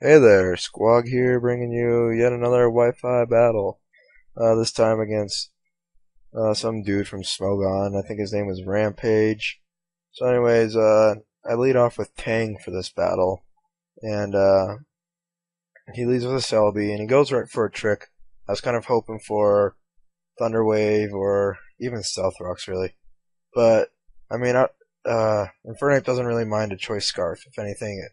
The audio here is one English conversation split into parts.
Hey there, Squawg here, bringing you yet another Wi-Fi battle. This time against some dude from Smogon. I think his name was Rampage. So, anyways, I lead off with Tang for this battle, and he leads with a Selby, and he goes right for a trick. I was kind of hoping for Thunder Wave or even Stealth Rocks, really. But I mean, Infernape doesn't really mind a choice scarf. If anything, it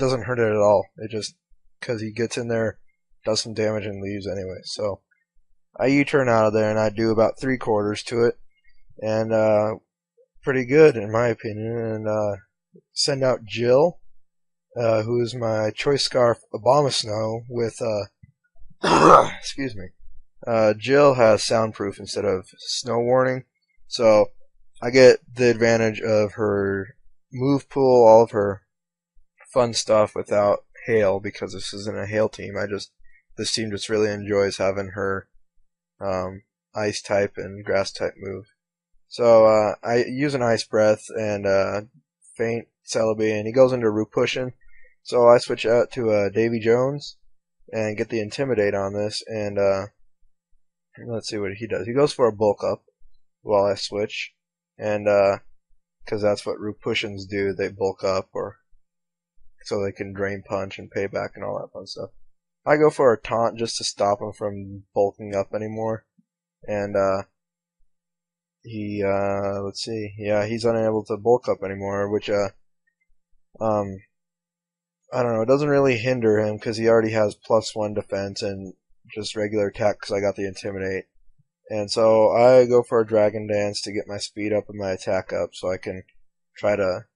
doesn't hurt it at all. It just because he gets in there, does some damage and leaves anyway. So I U-turn out of there and I do about 3/4 to it, and pretty good in my opinion. And send out Jill, who is my choice scarf Abomasnow with excuse me. Jill has soundproof instead of snow warning, so I get the advantage of her move pool, all of her fun stuff without hail because this isn't a hail team. This team just really enjoys having her ice type and grass type move. So I use an ice breath and faint Celebi, and he goes into Rupushin. So I switch out to Davy Jones and get the intimidate on this, and let's see what he does. He goes for a bulk up while I switch, and because that's what Rupushins do, they bulk up or so they can drain punch and payback and all that fun stuff. I go for a taunt just to stop him from bulking up anymore, and let's see, yeah, he's unable to bulk up anymore, which um I don't know, it doesn't really hinder him because he already has +1 defense and just regular attack because I got the intimidate. And so I go for a Dragon Dance to get my speed up and my attack up so I can try to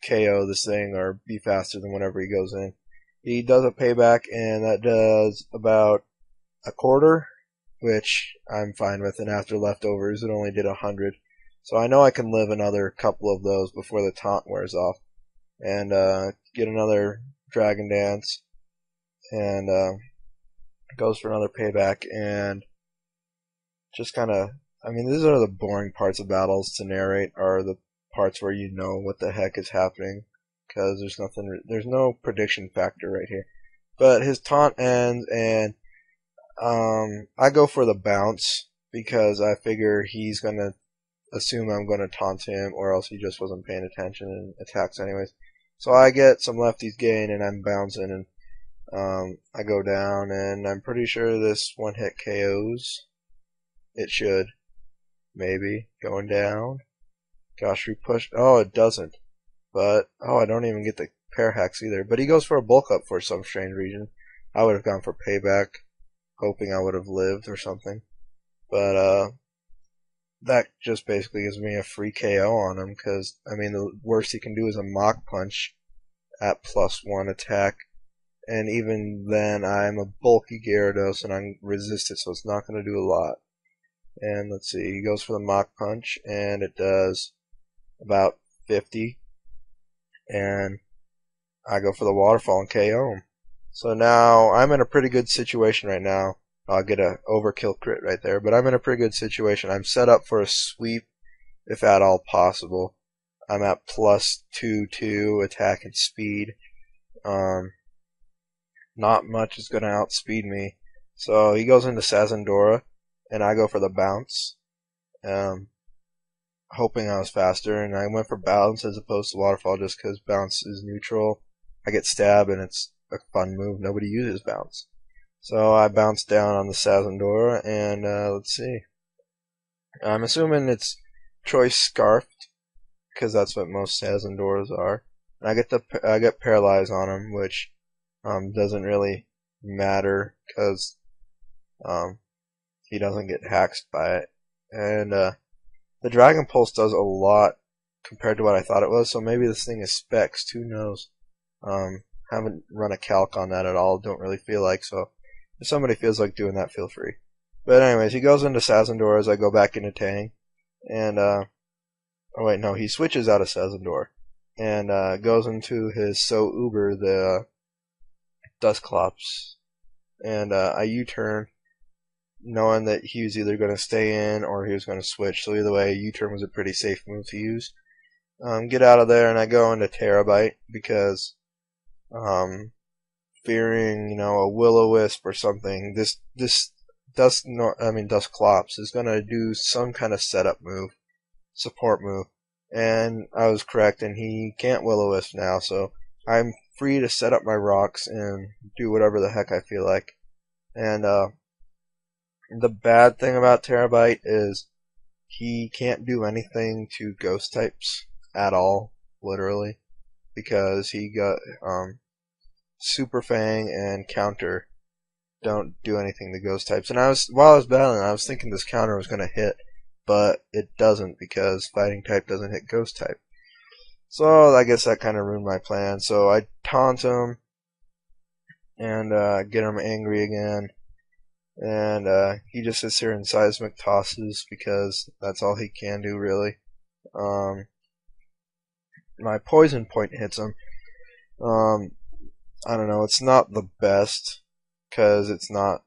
KO this thing or be faster than whenever he goes in. He does a payback, and that does about 1/4, which I'm fine with. And after leftovers, it only did 100. So I know I can live another couple of those before the taunt wears off. And get another Dragon Dance, and goes for another payback, and just kind of, I mean, these are the boring parts of battles to narrate, are the parts where you know what the heck is happening, because there's no prediction factor right here. But his taunt ends, and I go for the bounce, because I figure he's going to assume I'm going to taunt him, or else he just wasn't paying attention and attacks anyways. So I get some lefties gain, and I'm bouncing, and I go down, and I'm pretty sure this one hit KOs. It should. Maybe. Going down. Gosh, repushed. Oh, it doesn't. But, oh, I don't even get the pair hacks either. But he goes for a bulk up for some strange reason. I would have gone for payback, hoping I would have lived or something. But, that just basically gives me a free KO on him, because, I mean, the worst he can do is a Mach Punch at +1 attack. And even then, I'm a bulky Gyarados, and I'm resisted, so it's not going to do a lot. And let's see, he goes for the Mach Punch, and it does about 50. And I go for the Waterfall and KO him. So now I'm in a pretty good situation right now. I'll get a overkill crit right there, but I'm in a pretty good situation. I'm set up for a sweep, if at all possible. I'm at +2/2 attack and speed. Not much is going to outspeed me. So he goes into Sazandora, and I go for the bounce, hoping I was faster, and I went for bounce as opposed to waterfall just because bounce is neutral. I get stabbed, and it's a fun move. Nobody uses bounce. So I bounce down on the Sazandora, and let's see. I'm assuming it's choice scarfed, because that's what most Sazandoras are. And I get paralyzed on him, which doesn't really matter because he doesn't get hacked by it. And the Dragon Pulse does a lot compared to what I thought it was, so maybe this thing is specs, who knows. Haven't run a calc on that at all, don't really feel like, so if somebody feels like doing that, feel free. But anyways, he goes into Sazandor as I go back into Tang, and oh wait, no, he switches out of Sazandor, and goes into his So Uber, the Dusclops, and I U-turn, knowing that he was either going to stay in or he was going to switch. So either way, U-turn was a pretty safe move to use. Get out of there, and I go into Terabyte because um, fearing, a will-o-wisp or something. This Dusclops is gonna do some kind of setup move, support move, and I was correct. And he can't will-o-wisp now, so I'm free to set up my rocks and do whatever the heck I feel like. And the bad thing about Terabyte is he can't do anything to ghost types at all, literally, because he got Super Fang and Counter don't do anything to ghost types. And while I was battling, I was thinking this counter was gonna hit, but it doesn't because fighting type doesn't hit ghost type. So I guess that kind of ruined my plan. So I taunt him and get him angry again, and he just sits here and seismic tosses because that's all he can do really. My poison point hits him. I don't know. It's not the best because it's not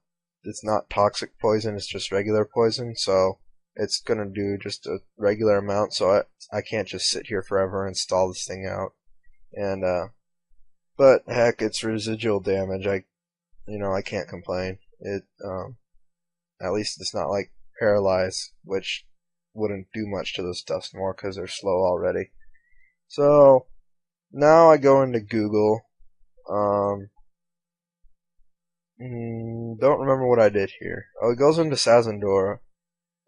toxic poison. It's just regular poison, so it's gonna do just a regular amount. So I can't just sit here forever and stall this thing out. And but heck, it's residual damage. I can't complain. It at least it's not like paralyze, which wouldn't do much to those Dusknoir because they're slow already. So now I go into Google. Don't remember what I did here. Oh, it goes into Sazendora,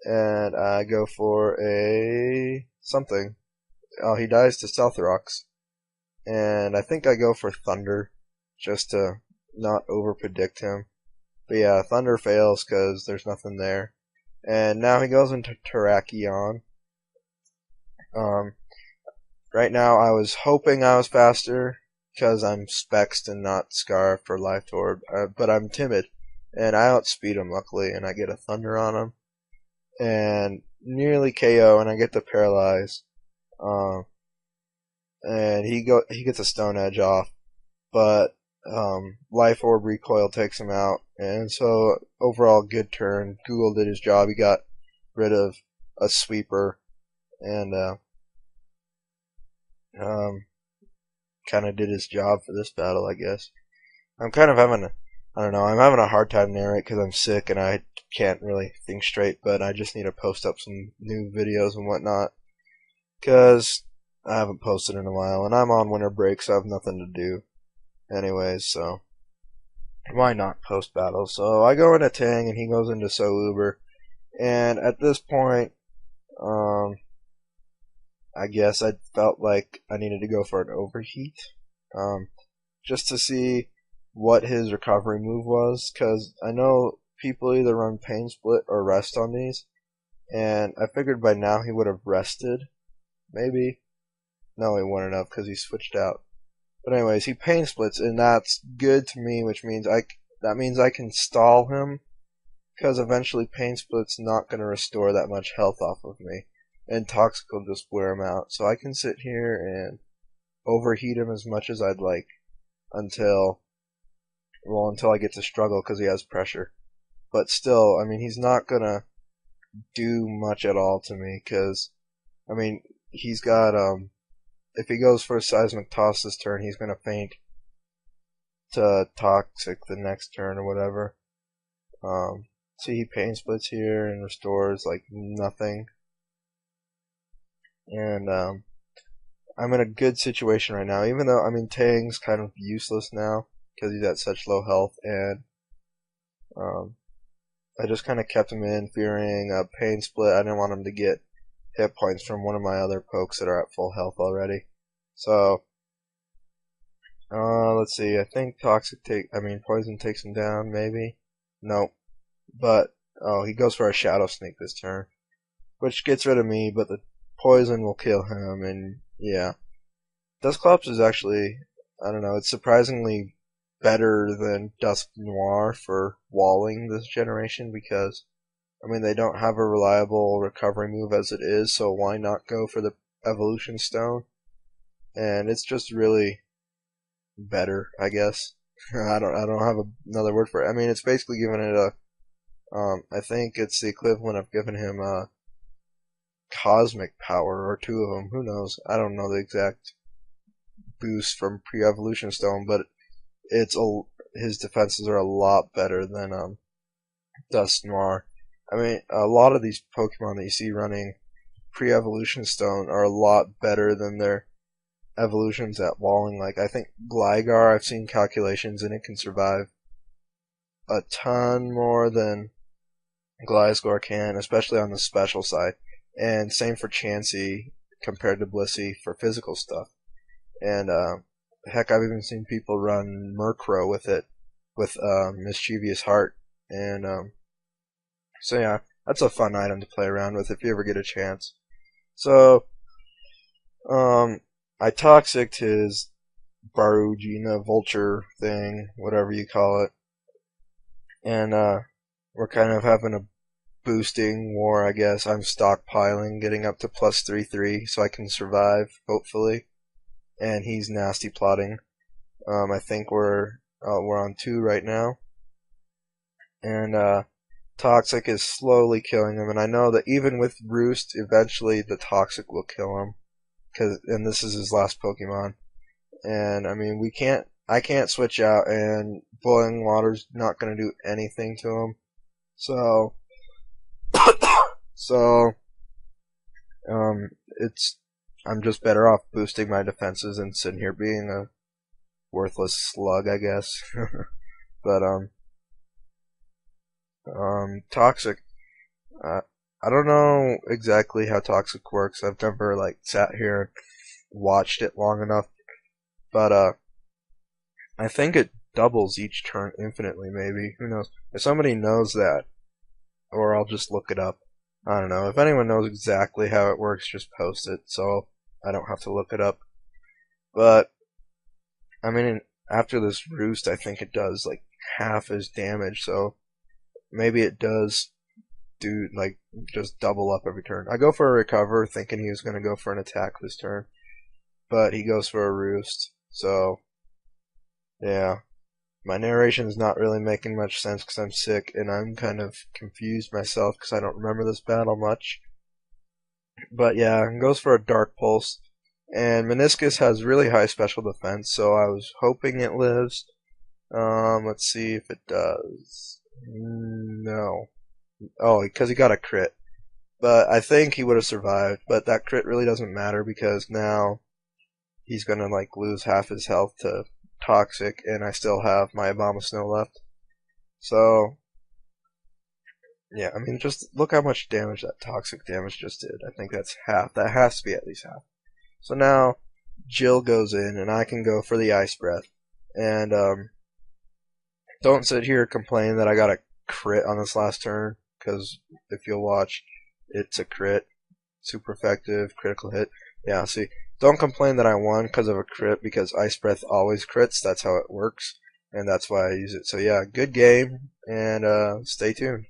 and I go for a something. Oh, he dies to Stealthrox, and I think I go for Thunder, just to not overpredict him. But yeah, Thunder fails because there's nothing there. And now he goes into Terrakion. Right now I was hoping I was faster because I'm Spexed and not Scarfed or Life Orb, but I'm timid, and I outspeed him luckily, and I get a Thunder on him, and nearly KO, and I get to Paralyze. And he gets a Stone Edge off, but Life Orb Recoil takes him out, and so overall good turn. Google did his job. He got rid of a sweeper, and kind of did his job for this battle, I guess. I'm kind of having I'm having a hard time narrating because I'm sick and I can't really think straight, but I just need to post up some new videos and whatnot because I haven't posted in a while, and I'm on winter break, so I have nothing to do anyways, so why not post battles? So I go into Tang and he goes into So Uber, and at this point, I guess I felt like I needed to go for an overheat, just to see what his recovery move was, because I know people either run Pain Split or Rest on these, and I figured by now he would have rested, maybe. No, he wouldn't have because he switched out. But anyways, he Pain Splits, and that's good to me, which means that means I can stall him, because eventually Pain Split's not going to restore that much health off of me, and Toxic will just wear him out. So I can sit here and overheat him as much as I'd like until I get to struggle because he has pressure. But still, I mean, he's not going to do much at all to me because, I mean, he's got, if he goes for a Seismic Toss this turn, he's going to faint to Toxic the next turn or whatever. See, he Pain Splits here and restores like nothing. And I'm in a good situation right now, even though, I mean, Tang's kind of useless now because he's at such low health, and I just kind of kept him in, fearing a Pain Split. I didn't want him to get hit points from one of my other pokes that are at full health already. So, let's see, I think Poison takes him down, maybe? Nope. But, he goes for a Shadow Sneak this turn, which gets rid of me, but the Poison will kill him, and yeah. Dusclops is actually, I don't know, it's surprisingly better than Dusknoir for walling this generation because, I mean, they don't have a reliable recovery move as it is, so why not go for the Evolution Stone? And it's just really better, I guess. I don't have another word for it. I mean, it's basically giving it I think it's the equivalent of giving him a cosmic power or two of them. Who knows? I don't know the exact boost from pre-evolution stone, but his defenses are a lot better than Dust Noir. I mean, a lot of these Pokemon that you see running pre-evolution stone are a lot better than their evolutions at walling. Like, I think Gligar, I've seen calculations and it can survive a ton more than Gliscor can, especially on the special side. And same for Chansey compared to Blissey for physical stuff. And heck, I've even seen people run Murkrow with it, with Mischievous Heart. And so yeah, that's a fun item to play around with if you ever get a chance. So I toxicked his Barugina Vulture thing, whatever you call it. And we're kind of having a boosting war, I guess. I'm stockpiling, getting up to plus 3/3 so I can survive, hopefully. And he's nasty plotting. I think we're on 2 right now. And Toxic is slowly killing him, and I know that even with Roost, eventually the Toxic will kill him. And this is his last Pokemon. And I mean, I can't switch out, and Boiling Water's not going to do anything to him. So, I'm just better off boosting my defenses and sitting here being a worthless slug, I guess. But, Toxic, I don't know exactly how Toxic works. I've never, like, sat here and watched it long enough. But, I think it doubles each turn infinitely, maybe. Who knows? If somebody knows that, or I'll just look it up. I don't know. If anyone knows exactly how it works, just post it so I don't have to look it up. But, I mean, after this Roost, I think it does, like, half as damage, so maybe it does do, like, just double up every turn. I go for a Recover, thinking he was going to go for an attack this turn, but he goes for a Roost, so, yeah. My narration is not really making much sense because I'm sick, and I'm kind of confused myself because I don't remember this battle much. But yeah, it goes for a Dark Pulse, and Meniscus has really high special defense, so I was hoping it lives. Let's see if it does. No. Oh, because he got a crit. But I think he would have survived, but that crit really doesn't matter because now he's gonna, like, lose half his health to Toxic, and I still have my Abomasnow left. So, yeah, I mean, just look how much damage that Toxic damage just did. I think that's half. That has to be at least half. So now, Jill goes in, and I can go for the Ice Breath. And, don't sit here and complain that I got a crit on this last turn, because if you'll watch, it's a crit. Super effective, critical hit. Yeah, see, don't complain that I won because of a crit, because Ice Breath always crits. That's how it works, and that's why I use it. So yeah, good game, and stay tuned.